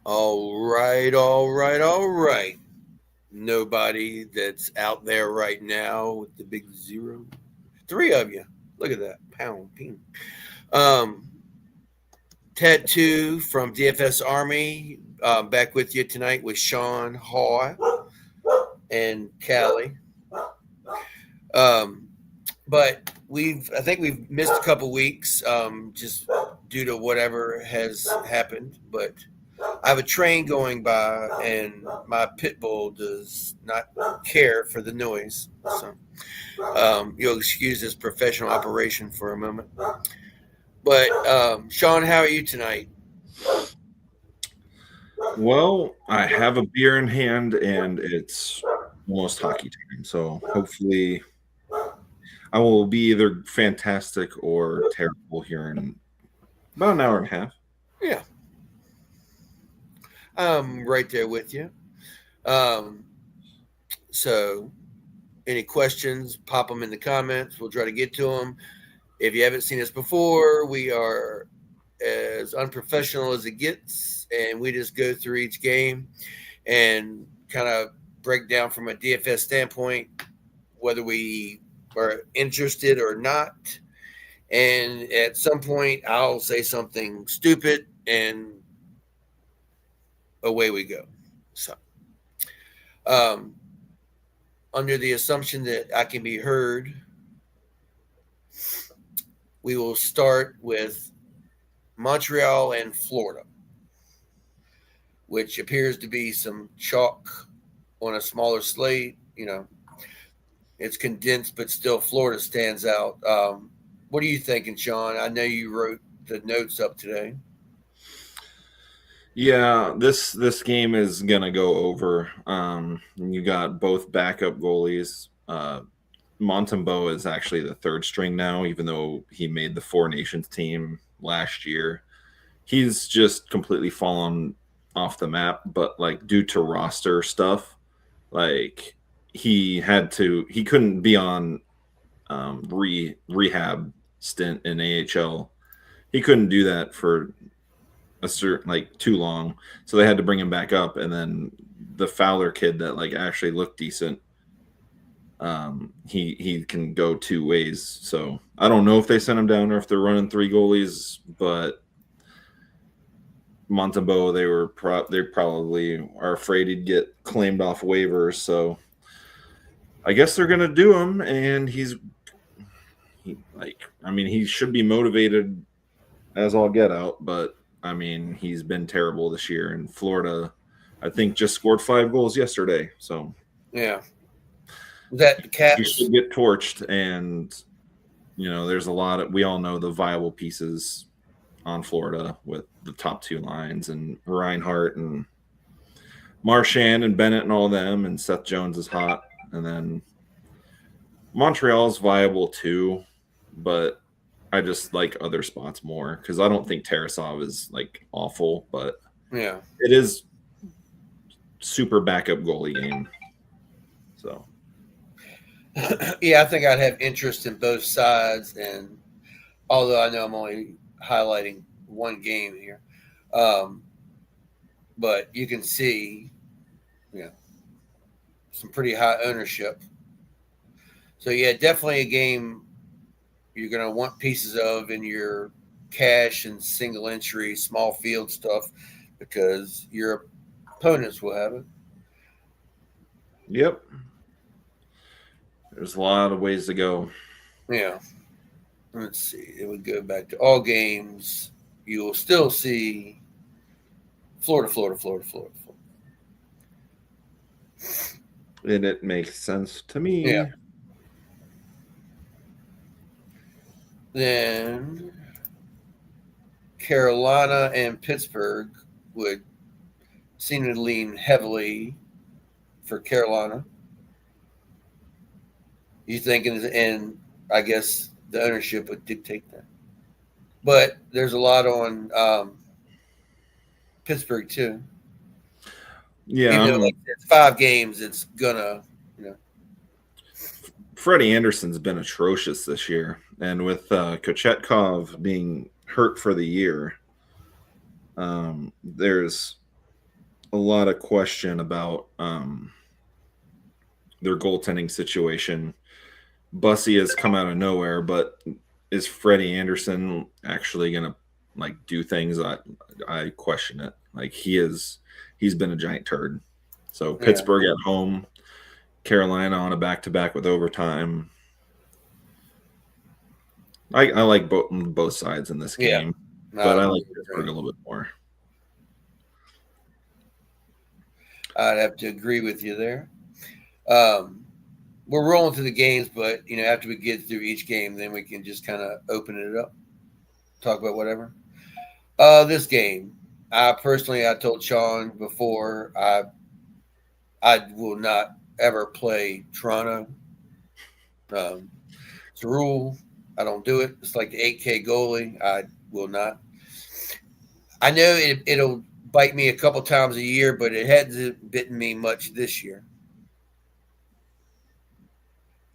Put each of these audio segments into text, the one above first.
All right, all right, all right. Nobody that's out there right now with the big zero. Three of you. Look at that. Pound, ping. Um, Tattoo from DFS Army. Back with you tonight with Sean Haw and Callie. Um, but I think we've missed a couple weeks just due to whatever has happened. But I have a train going by, and my pit bull does not care for the noise. So you'll excuse this professional operation for a moment. But Sean, how are you tonight? Well, I have a beer in hand and it's almost hockey time. So hopefully I will be either fantastic or terrible here in about an hour and a half. Yeah, I'm right there with you. Um, so, any questions, pop them in the comments. We'll try to get to them. If you haven't seen us before, we are as unprofessional as it gets, and we just go through each game and kind of break down from a DFS standpoint whether we are interested or not. And at some point, I'll say something stupid, and away we go. So, um, under the assumption that I can be heard, we will start with Montreal and Florida, which appears to be some chalk on a smaller slate. It's condensed, but still Florida stands out. What are you thinking, Sean? I know you wrote the notes up today. Yeah, this game is gonna go over. You got both backup goalies. Montembeau is actually the third string now, even though he made the Four Nations team last year. He's just completely fallen off the map, but like due to roster stuff, like he couldn't be on rehab stint in AHL. He couldn't do that for a certain like too long, so they had to bring him back up. And then the Fowler kid that like actually looked decent, he can go two ways. So I don't know if they sent him down or if they're running three goalies, but Montembeau, they probably are afraid he'd get claimed off waivers. So I guess they're gonna do him, and he should be motivated as all get out, but I mean he's been terrible this year. In Florida, I think just scored 5 goals yesterday, so Yeah. Was that the he Caps? should get torched. And there's a lot of, we all know the viable pieces on Florida with the top two lines and Reinhart and Marchand and Bennett and all them, and Seth Jones is hot. And then Montreal's viable too, but I just like other spots more because I don't think Tarasov is like awful, but Yeah. it is super backup goalie game. So Yeah, I think I'd have interest in both sides. And although I know I'm only highlighting one game here, um, but you can see, you know, some pretty high ownership. So yeah, definitely a game you're going to want pieces of in your cash and single entry, small field stuff because your opponents will have it. yep, there's a lot of ways to go. Yeah. Let's see. It would go back to all games. You will still see Florida, Florida, Florida, Florida, Florida. And it makes sense to Yeah. me. Then Carolina and Pittsburgh would seem to lean heavily for Carolina. You thinking, and I guess the ownership would dictate that. But there's a lot on Pittsburgh too. Yeah, Even though like it's 5 games, it's gonna, you know, Freddie Anderson's been atrocious this year, and with Kochetkov being hurt for the year, there's a lot of question about their goaltending situation. Bussy has come out of nowhere, but is Freddie Anderson actually going to like do things? I question it. Like he's been a giant turd. So Pittsburgh at home, Carolina on a back-to-back with overtime. I like both sides in this game, but I like Pittsburgh a little bit more. I'd have to agree with you there. We're rolling through the games, but after we get through each game, then we can just kind of open it up, talk about whatever. This game, I told Sean before, I will not ever play Toronto. It's a rule. I don't do it. It's like the 8K goalie. I will not. I know it'll bite me a couple times a year, but it hasn't bitten me much this year.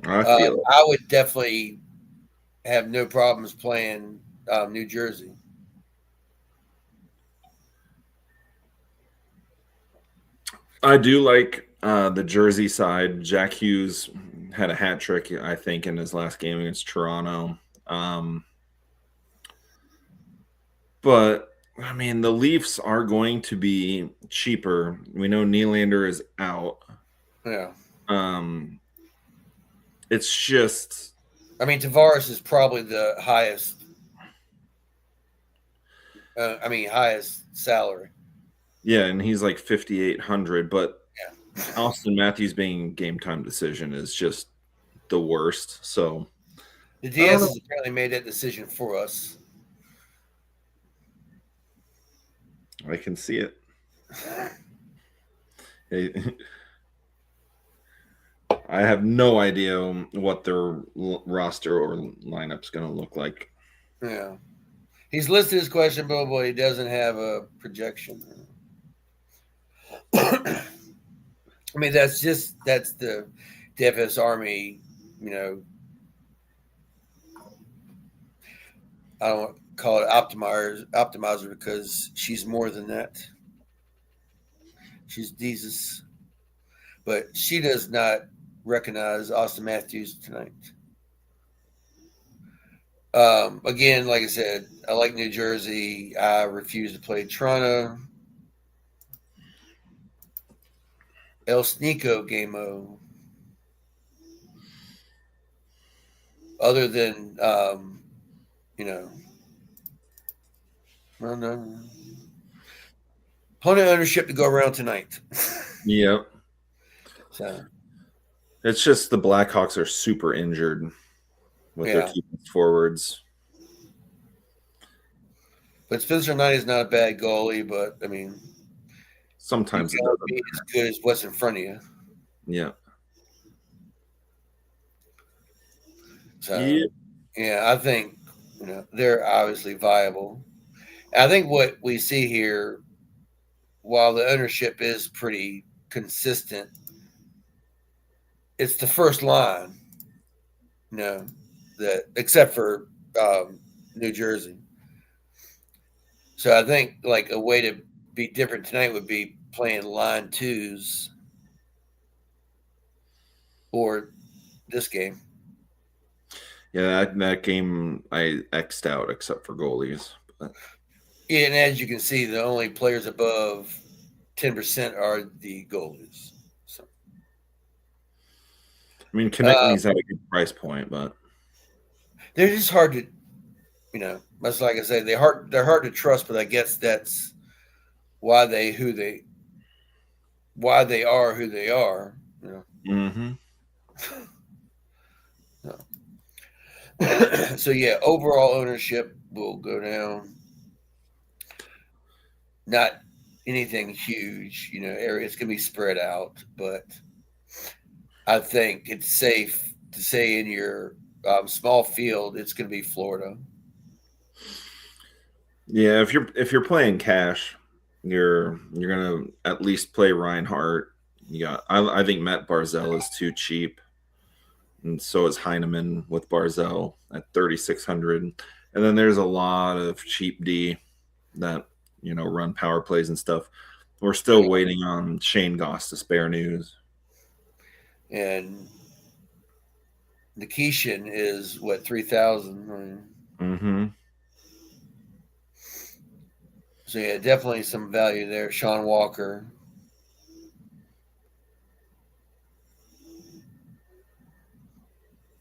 I would definitely have no problems playing New Jersey. I do like the Jersey side. Jack Hughes had a hat trick, I think, in his last game against Toronto. But I mean, the Leafs are going to be cheaper. We know Nylander is out. Yeah. It's just. I mean, Tavares is probably the highest. Highest salary. Yeah, and he's like 5,800. But Austin Matthews being game time decision is just the worst. So the DS has apparently made that decision for us. I can see it. I have no idea what their roster or lineup's going to look like. Yeah. He's listed his questionable, but he doesn't have a projection. I mean, that's the DFS Army, I don't call it optimizer because she's more than that. She's Jesus. But she does not recognize Austin Matthews tonight. Again, like I said, I like New Jersey. I refuse to play Toronto. El Sneeko Game-O. Other than, no. Plenty of ownership to go around tonight. Yep. So it's just the Blackhawks are super injured with their key forwards. But Spencer Knight is not a bad goalie, but I mean, sometimes it doesn't be as good as what's in front of you. Yeah. So I think they're obviously viable. I think what we see here, while the ownership is pretty consistent, it's the first line, that except for New Jersey. So I think like a way to be different tonight would be playing line twos or this game. Yeah, that game I X'd out except for goalies. But. Yeah, and as you can see, the only players above 10% are the goalies. So, I mean, Konechny's at a good price point, but they're just hard to, much like I say, they're hard to trust. But I guess that's why they are who they are. Mm-hmm. So yeah, overall ownership will go down. Not anything huge, areas can be spread out, but I think it's safe to say in your small field, it's going to be Florida. Yeah, if you're playing cash, you're gonna at least play Reinhart. I think Matt Barzal is too cheap, and so is Heineman with Barzal at 3,600. And then there's a lot of cheap D that run power plays and stuff. We're still waiting on Shane Goss to spare news. And Nikishin is what, 3,000? Mm-hmm. So yeah, definitely some value there. Sean Walker.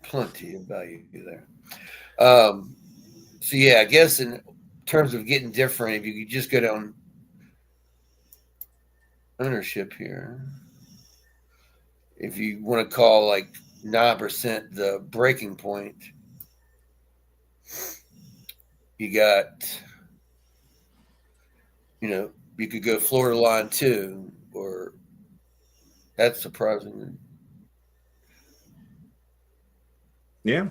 Plenty of value there. So yeah, I guess in terms of getting different, if you could just go down ownership here, if you want to call like 9% the breaking point, you got, you could go Florida line 2, or that's surprising. Yeah.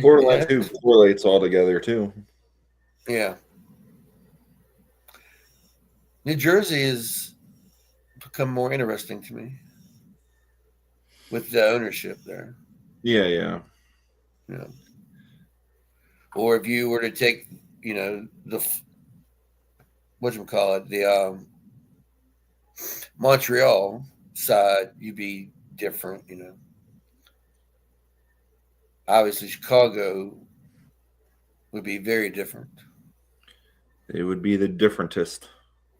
Florida line 2 correlates all together too. Yeah. New Jersey has become more interesting to me with the ownership there. Yeah. Or if you were to take, the the Montreal side, you'd be different. Obviously Chicago would be very different. It would be the differentest.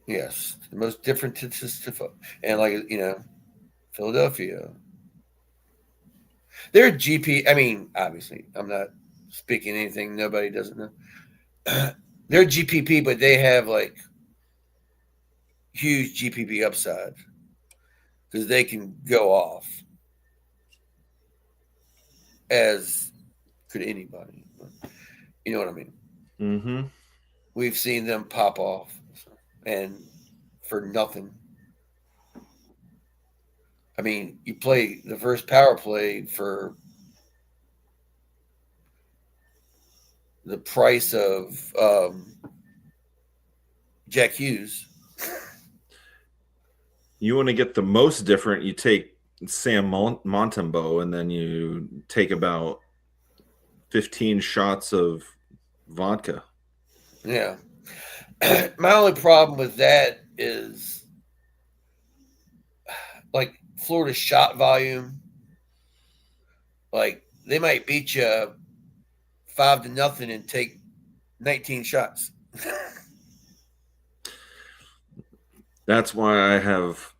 Yes, the most different, and like Philadelphia. They're GP. I mean, obviously, I'm not speaking anything nobody doesn't know. They're GPP, but they have like huge GPP upside because they can go off, as could anybody. You know what I mean? Mm-hmm. We've seen them pop off, and for nothing. I mean, you play the first power play for the price of Jack Hughes. You want to get the most different, you take Sam Montembeau, and then you take about 15 shots of vodka. Yeah. My only problem with that is like Florida's shot volume. Like they might beat you 5-0 and take 19 shots. That's why I have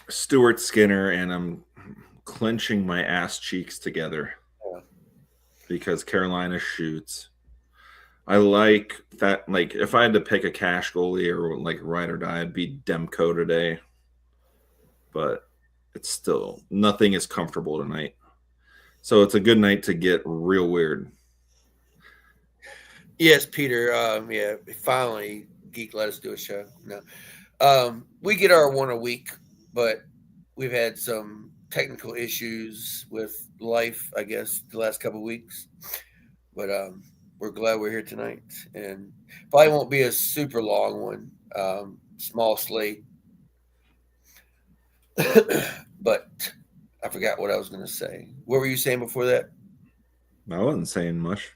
Stuart Skinner, and I'm clenching my ass cheeks together because Carolina shoots. I like that. Like, if I had to pick a cash goalie or like ride or die, I'd be Demko today. But it's still, nothing is comfortable tonight. So it's a good night to get real weird. Yes, Peter. Yeah, finally, Geek let us do a show. No, we get our one a week, but we've had some technical issues with life, I guess, the last couple of weeks. But we're glad we're here tonight, and probably won't be a super long one. Small slate, but I forgot what I was going to say. What were you saying before that? I wasn't saying much.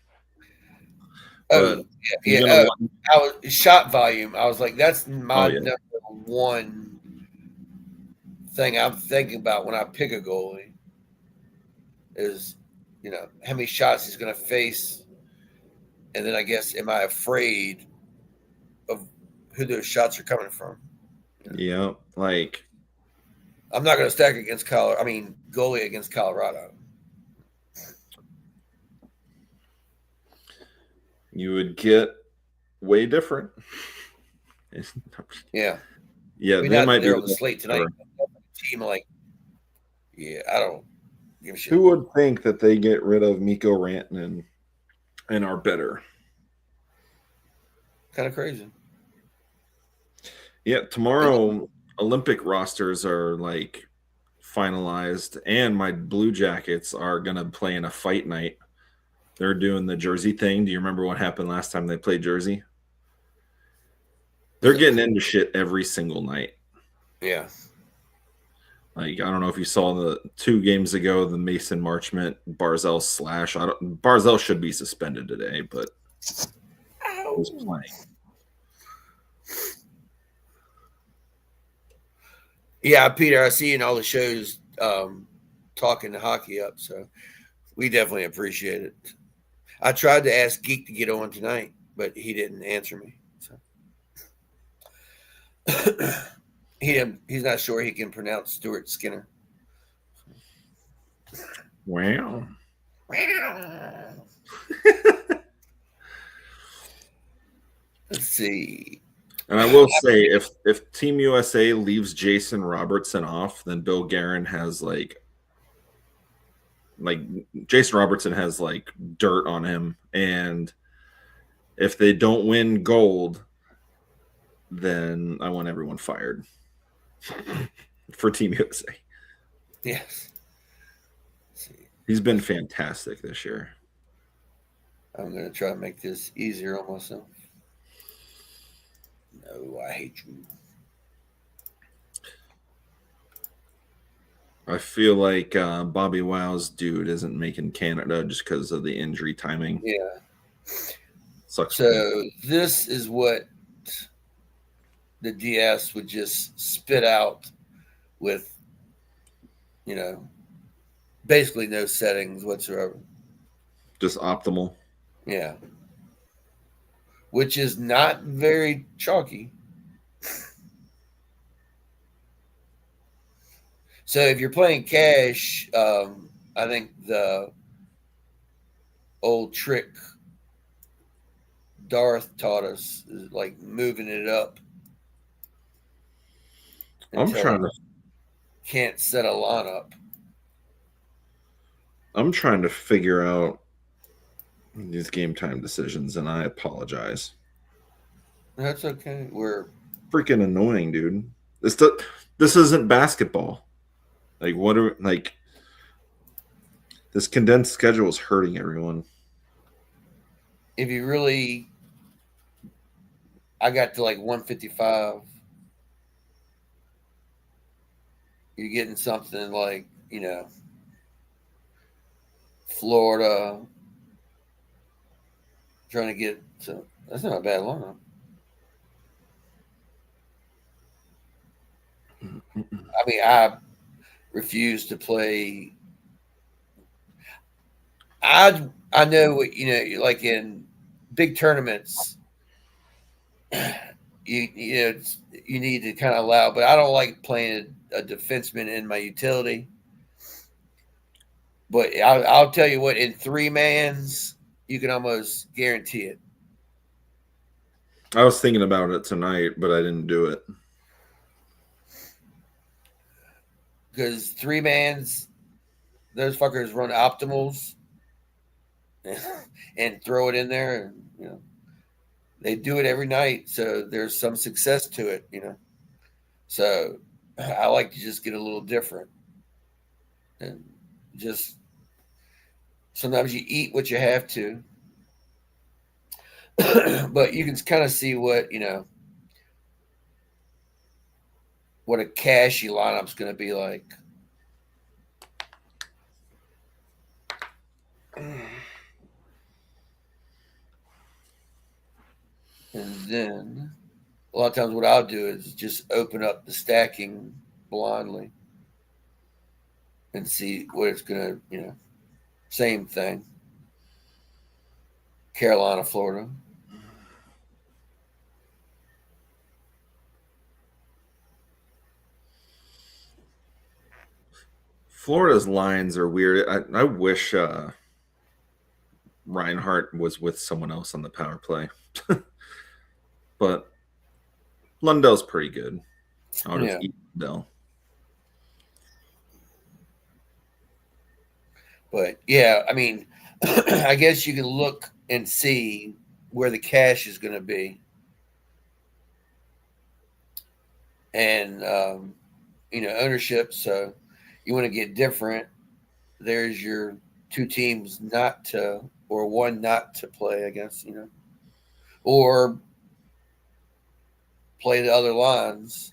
Oh, yeah. I was shot volume. I was like, that's my number one thing I'm thinking about when I pick a goalie is, how many shots he's going to face. And then I guess, am I afraid of who those shots are coming from? Yeah, like I'm not going to stack against goalie against Colorado. You would get way different. Yeah. Yeah, they might be on the slate tonight. Team I don't give a shit. Who would think that they get rid of Mikko Rantanen and are better? Kind of crazy. Yeah, tomorrow Olympic rosters are like finalized, and my Blue Jackets are gonna play in a fight night. They're doing the Jersey thing. Do you remember what happened last time they played Jersey? They're getting into shit every single night. Yeah. Like, I don't know if you saw the 2 games ago, the Mason Marchment Barzell slash. Barzell should be suspended today, but he was playing. Yeah, Peter, I see you in all the shows talking the hockey up, so we definitely appreciate it. I tried to ask Geek to get on tonight, but he didn't answer me. So he's not sure he can pronounce Stuart Skinner. Wow. Let's see. And I will say, if Team USA leaves Jason Robertson off, then Bill Guerin has like Jason Robertson has like dirt on him, and if they don't win gold, then I want everyone fired for Team USA. Yes. He's been fantastic this year. I'm going to try to make this easier on myself. No, I hate you. I feel like Bobby Wow's dude isn't making Canada just because of the injury timing. Yeah. Sucks. So this is what the DS would just spit out with, basically no settings whatsoever. Just optimal. Yeah. Which is not very chalky. So if you're playing cash, I think the old trick Darth taught us is like moving it up. I'm trying to can't set a lineup. I'm trying to figure out these game time decisions, and I apologize. That's okay. We're freaking annoying, dude. This isn't basketball. Like, what are this condensed schedule is hurting everyone. If you really, I got to like 155. You're getting something like, Florida. Trying to get to, that's not a bad lineup. I mean, I refuse to play. I know, like in big tournaments, you need to kind of allow, but I don't like playing a defenseman in my utility. But I'll tell you what, in 3-mans, you can almost guarantee it. I was thinking about it tonight, but I didn't do it. Because 3-mans, those fuckers run optimals and throw it in there. And, they do it every night, so there's some success to it, So I like to just get a little different. And just sometimes you eat what you have to. But you can kind of see what, what a cashy lineup's going to be like. And then a lot of times what I'll do is just open up the stacking blindly and see what it's going to, same thing. Carolina, Florida. Florida's lines are weird. I wish Reinhart was with someone else on the power play. But Lundell's pretty good. I'll just eat Lundell. But yeah, I mean, I guess you can look and see where the cash is going to be. And, ownership. So you want to get different. There's your 2 teams not to, or 1 not to play, I guess, or play the other lines.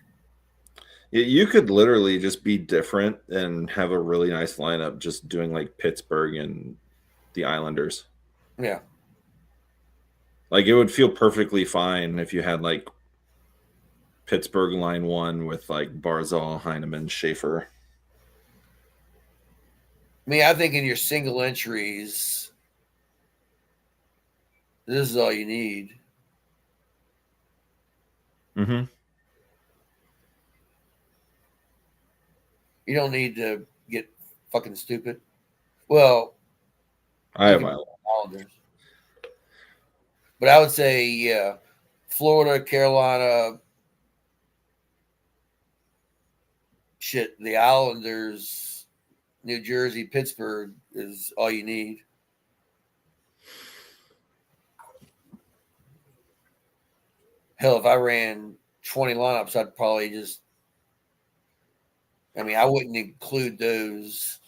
You could literally just be different and have a really nice lineup just doing like Pittsburgh and the Islanders. Yeah. Like, it would feel perfectly fine if you had like Pittsburgh line 1 with like Barzal, Heineman, Schaefer. I mean, I think in your single entries, this is all you need. Mm-hmm. You don't need to get fucking stupid. Well, I you have can Islanders. Islanders. But I would say, yeah, Florida, Carolina, shit, the Islanders, New Jersey, Pittsburgh is all you need. Hell, if I ran 20 lineups, I'd probably just, I mean, I wouldn't include those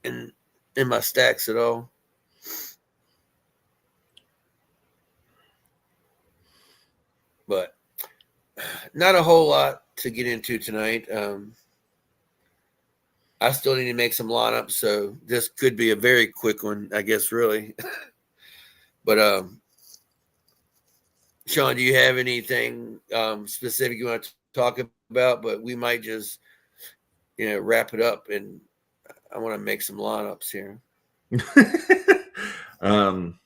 in my stacks at all. But not a whole lot to get into tonight. I still need to make some lineups, so this could be a very quick one, I guess, really. But Sean, do you have anything specific you want to talk about? But we might just, wrap it up, and I want to make some lineups here. I mean,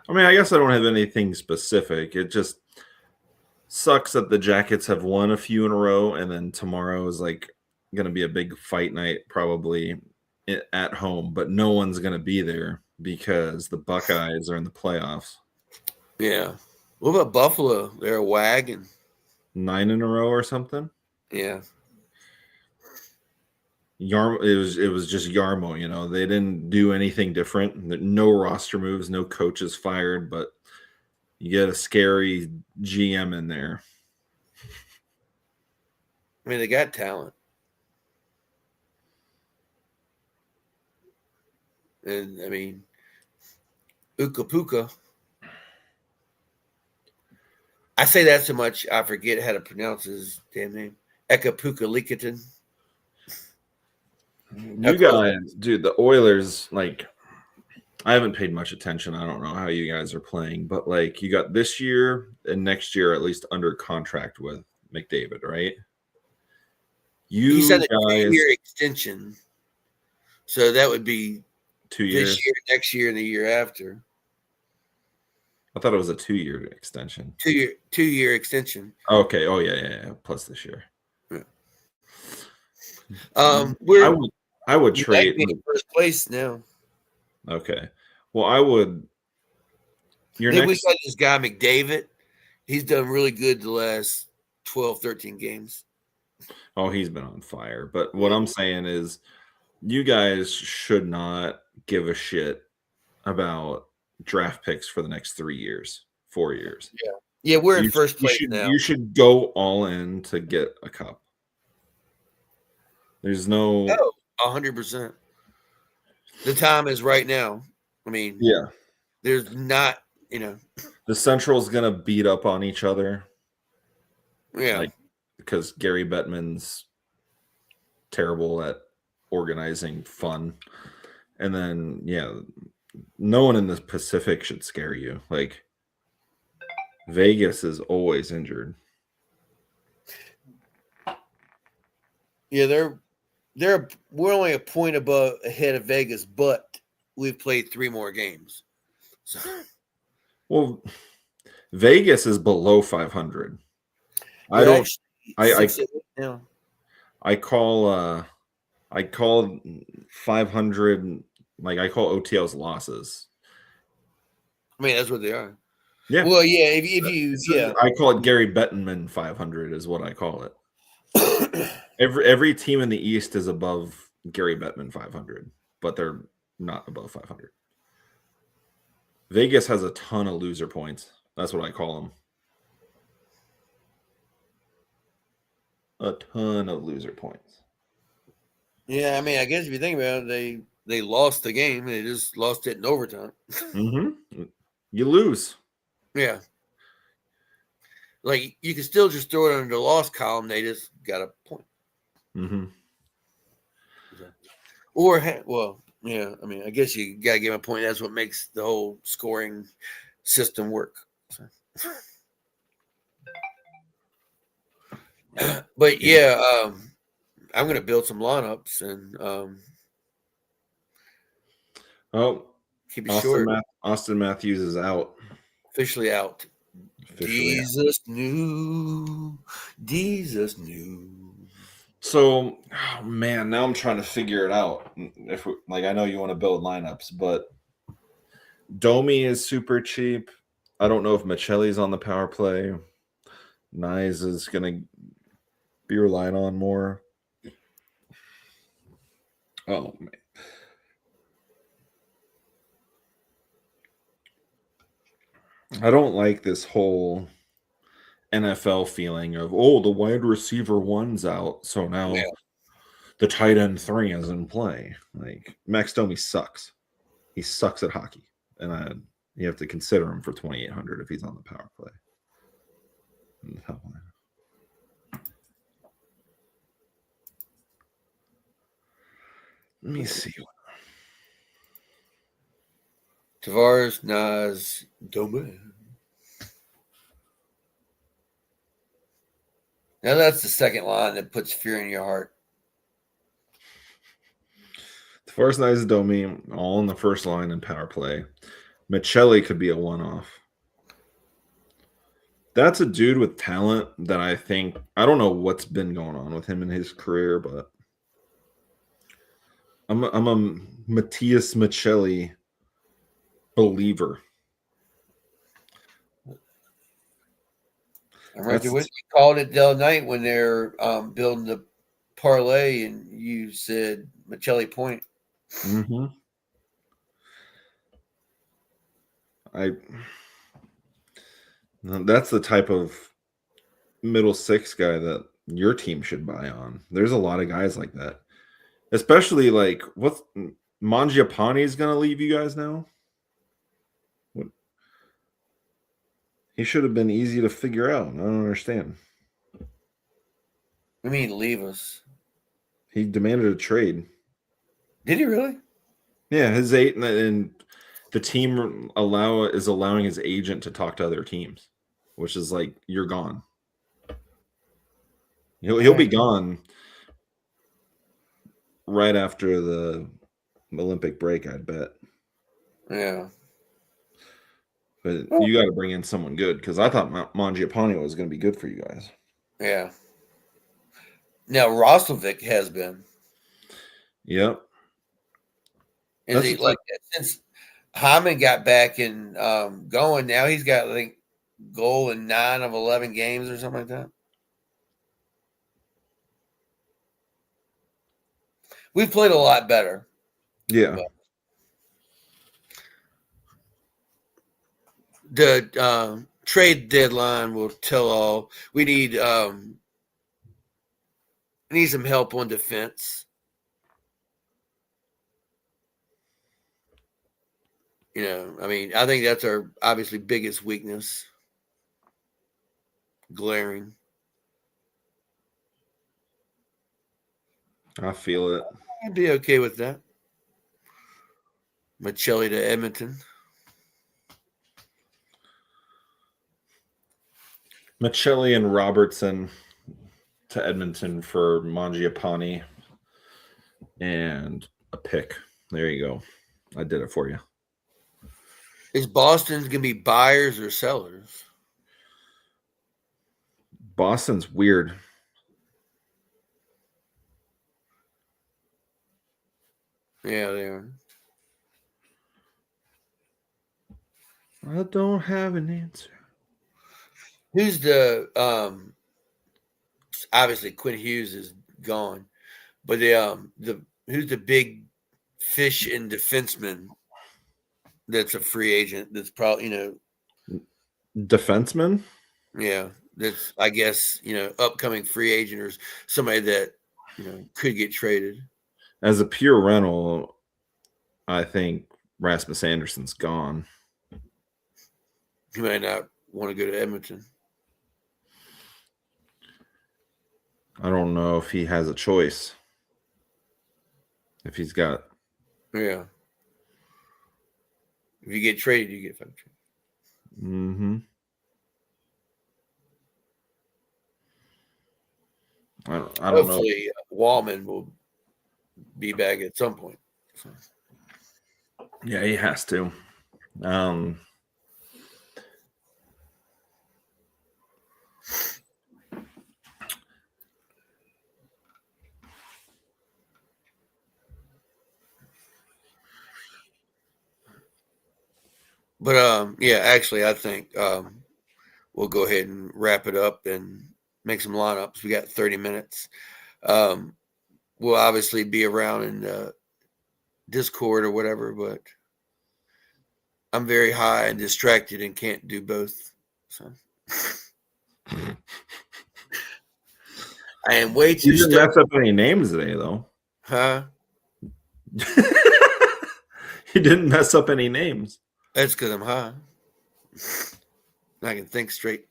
I guess I don't have anything specific. It just sucks that the Jackets have won a few in a row, and then tomorrow is like going to be a big fight night, probably at home, but no one's going to be there because the Buckeyes are in the playoffs. Yeah. What about Buffalo? They're a wagon. 9 in a row or something. Yeah. It was just Yarmo, they didn't do anything different. No roster moves, no coaches fired, but you get a scary GM in there. I mean, they got talent. And I mean, Uka Puka. I say that so much I forget how to pronounce his damn name. Eka Puka Likaton. You guys, dude, the Oilers, like, I haven't paid much attention. I don't know how you guys are playing, but like, you got this year and next year at least under contract with McDavid, right? He signed a 2-year extension, so that would be 2 years. This year, next year, and the year after. I thought it was a 2-year extension. 2-year extension. Okay. Oh yeah. Plus this year. Yeah. I would trade in first place now. Okay. Well, I would. We got this guy McDavid. He's done really good the last 12, 13 games. Oh, he's been on fire. But what I'm saying is, you guys should not give a shit about draft picks for the next 3 years, 4 years. Yeah, we're in first place now. You should go all in to get a cup. There's no 100%. The time is right now. I mean, yeah. There's not, the Central's gonna beat up on each other. Yeah, because Gary Bettman's terrible at organizing fun, and then no one in the Pacific should scare you. Like, Vegas is always injured. Yeah, we're only a point ahead of Vegas, but we've played 3 more games. So. Well, Vegas is below 500. I call 500, like, I call OTLs losses. I mean, that's what they are. Yeah. Well, yeah. If you I call it Gary Bettman 500 is what I call it. Every team in the East is above Gary Bettman 500, but they're not above 500. Vegas has a ton of loser points. That's what I call them. A ton of loser points. Yeah, I mean, I guess if you think about it, they lost the game. They just lost it in overtime. Mm-hmm. You lose. Yeah. Like, you can still just throw it under the loss column. They just got a point. Mm-hmm. Or, well, yeah, I mean, I guess you got to give a point. That's what makes the whole scoring system work. So. But yeah, I'm going to build some lineups and Oh, keep it short. Austin Matthews is out. Officially out. Officially out. Jesus knew. So, oh man, now I'm trying to figure it out. I know you want to build lineups, but Domi is super cheap. I don't know if Michelli's on the power play. Nyes is going to be relied on more. Oh, man. I don't like this whole NFL feeling of, the wide receiver one's out, so now the tight end 3 is in play. Like, Max Domi sucks. He sucks at hockey, and you have to consider him for 2,800 if he's on the power play. Let me see. Tavares, Nas, Domi. Now that's the second line that puts fear in your heart. Tavares, Nas, Domi, all in the first line in power play. Michelli could be a one-off. That's a dude with talent that I don't know what's been going on with him in his career, but I'm a Matthias Michelli believer. I'm right there with you. You called it the other night when they're building the parlay, and you said Michelli point. Mm-hmm. That's the type of middle six guy that your team should buy on. There's a lot of guys like that, especially like what's Mangiapane is going to leave you guys now. He should have been easy to figure out. I don't understand. I mean, leave us. He demanded a trade. Did he really? Yeah, his 8 and the team is allowing his agent to talk to other teams, which is like you're gone. He'll be gone right after the Olympic break, I'd bet. Yeah. But you got to bring in someone good because I thought Mangiapane was going to be good for you guys. Yeah. Now Roslovic has been. Yep. Is he like since Hyman got back and going? Now he's got like goal in 9 of 11 games or something like that. We've played a lot better. Yeah. The trade deadline will tell all. We need some help on defense. I mean, I think that's our obviously biggest weakness. Glaring. I feel it. I'd be okay with that. Michelli to Edmonton. Michelli and Robertson to Edmonton for Mangiapane and a pick. There you go. I did it for you. Is Boston's going to be buyers or sellers? Boston's weird. Yeah, they are. I don't have an answer. Who's the obviously Quinn Hughes is gone, but who's the big fish and defenseman that's a free agent that's probably defenseman? Yeah, that's I guess upcoming free agent or somebody that could get traded. As a pure rental, I think Rasmus Anderson's gone. He might not want to go to Edmonton. I don't know if he has a choice. If he's got. Yeah. If you get traded, you get fucking traded. Mm-hmm. I don't know. Hopefully, Wallman will be back at some point. So. Yeah, he has to. But yeah, actually, I think we'll go ahead and wrap it up and make some lineups. We got 30 minutes. We'll obviously be around in Discord or whatever, but I'm very high and distracted and can't do both. So I am way too You didn't mess up any names today, though. Huh? You didn't mess up any names. That's because I'm high. I can think straight.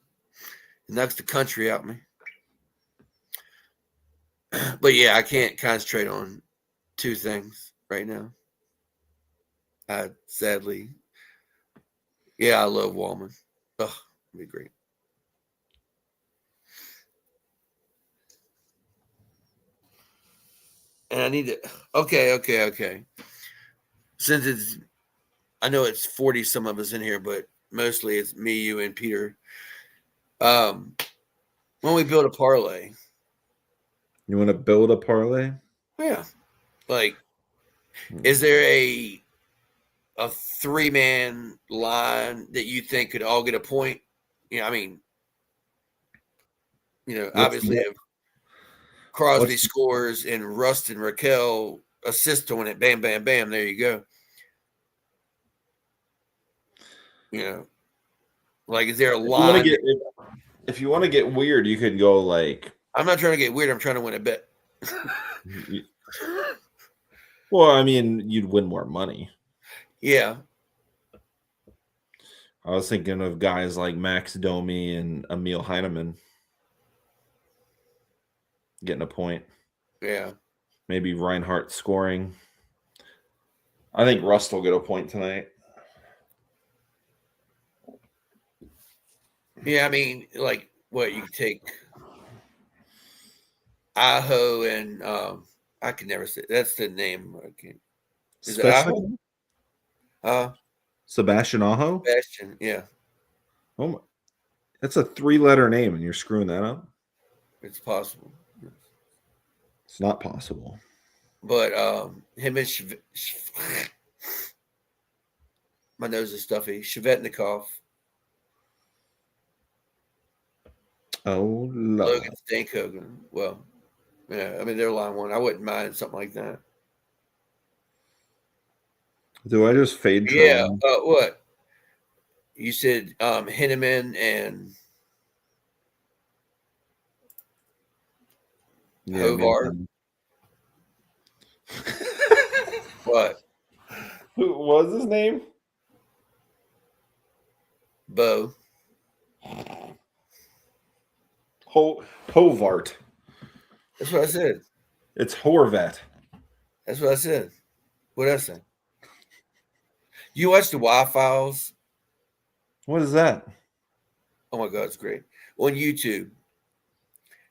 It knocks the country out of me. But yeah, I can't concentrate on two things right now. Sadly. Yeah, I love Wallman. Oh, it'd be great. And I need to. Okay. Since I know it's 40 some of us in here, but mostly it's me, you, and Peter. When we build a parlay. You want to build a parlay? Yeah. Like, is there a 3-man line that you think could all get a point? I mean, obviously if Crosby scores and Rust and Raquel assist on it, bam, bam, bam, there you go. Like, is there a line? If you want to get weird, you could go like. I'm not trying to get weird. I'm trying to win a bet. Well, I mean, you'd win more money. Yeah. I was thinking of guys like Max Domi and Emil Heineman getting a point. Yeah. Maybe Reinhardt scoring. I think Rust will get a point tonight. Yeah, I mean, like, what you take Aho and I can never say that's the name. Is it Aho? Sebastian Aho? Sebastian, yeah. Oh my, that's a 3-letter name, and you're screwing that up? It's possible. It's not possible. But him and my nose is stuffy. Shvetnikov. Oh, Lord. Logan Stankoven. Well, yeah, I mean, they're line one. I wouldn't mind something like that. Do I just fade troll? Yeah. What? You said Henneman and Hobart. What? Who was his name? Bo. Hovart. That's what I said. It's Horvat. That's what I said. What did I say? You watch the Y-Files? What is that? Oh my God, it's great. On YouTube.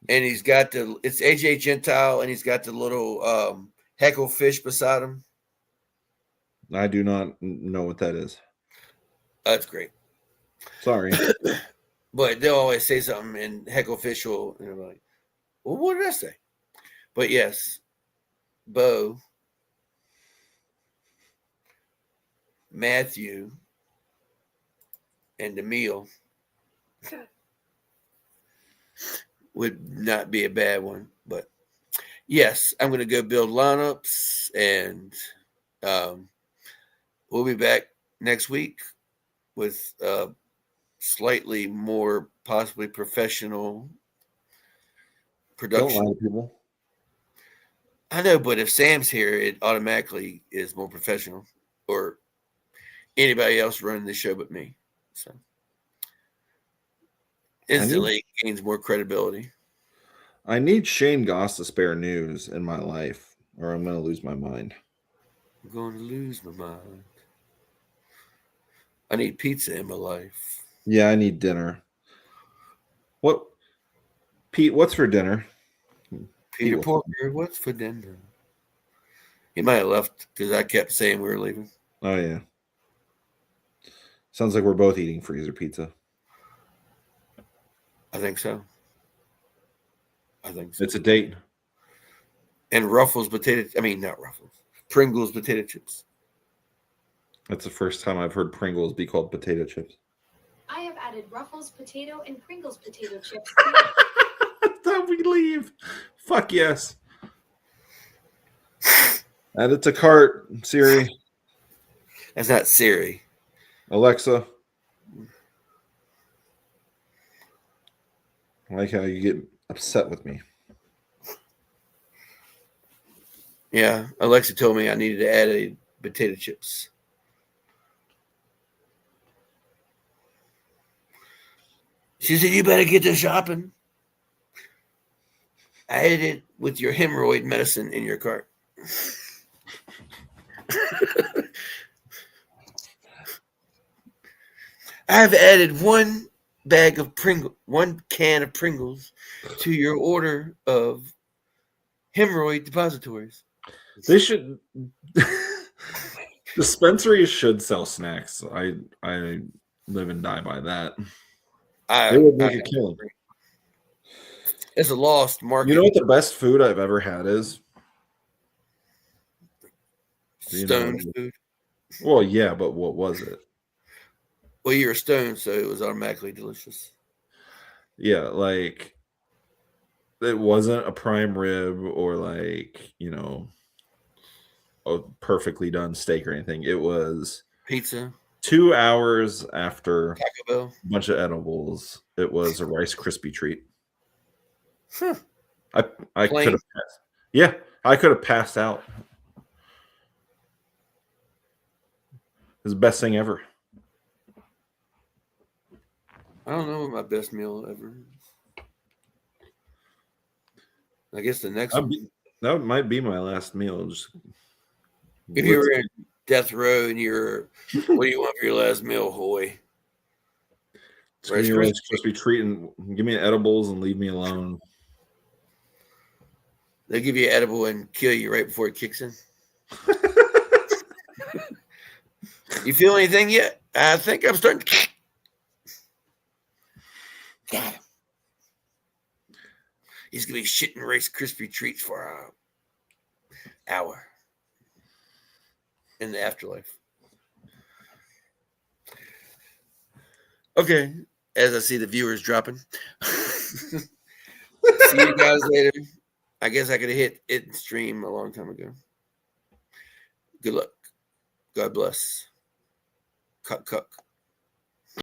And he's got it's AJ Gentile, and he's got the little heckle fish beside him. I do not know what that is. That's great. Sorry. But they'll always say something in heckle fish will, like, well, what did I say? But yes, Bo, Matthew, and Emil would not be a bad one. But yes, I'm going to go build lineups, and we'll be back next week with slightly more possibly professional production. Don't lie to people. I know, but if Sam's here, it automatically is more professional, or anybody else running the show but me. So instantly gains more credibility. I need Shane Goss to spare news in my life, or I'm going to lose my mind. I'm going to lose my mind. I need pizza in my life. Yeah, I need dinner. Pete, what's for dinner? Peter Porker, what's for dinner? He might have left because I kept saying we were leaving. Oh, yeah. Sounds like we're both eating freezer pizza. I think so. It's a date. And not Ruffles Pringles potato chips. That's the first time I've heard Pringles be called potato chips. I have added Ruffles potato and Pringles potato chips. I thought we leave. Fuck yes. Add it to cart, Siri. That's not Siri. Alexa. I like how you get upset with me. Yeah, Alexa told me I needed to add a potato chips. She said, you better get to shopping. I added it with your hemorrhoid medicine in your cart. I have added one can of Pringles to your order of hemorrhoid depositories. They should. Dispensaries should sell snacks. I live and die by that. They would make a killing. It's a lost market. You know what the best food I've ever had is? Stone food. Well, yeah, but what was it? Well, you're a stone, so it was automatically delicious. Yeah, like it wasn't a prime rib or like, you know, a perfectly done steak or anything. It was pizza. 2 hours after Taco Bell. A bunch of edibles. It was a Rice Krispie treat. Huh. I could have passed. Yeah, I could have passed out. It was the best thing ever. I don't know what my best meal ever is. I guess the next one. That might be my last meal. Just if you were in death row and you're, what do you want for your last meal, Hoy? Rice Krispie treat and give me edibles and leave me alone. They give you an edible and kill you right before it kicks in. You feel anything yet? I think I'm starting to. Got him. He's gonna be shitting Rice Krispie treats for an hour in the afterlife. Okay, as I see the viewers dropping. See you guys later. I guess I could have hit it stream a long time ago. Good luck. God bless. Cuck, cuck.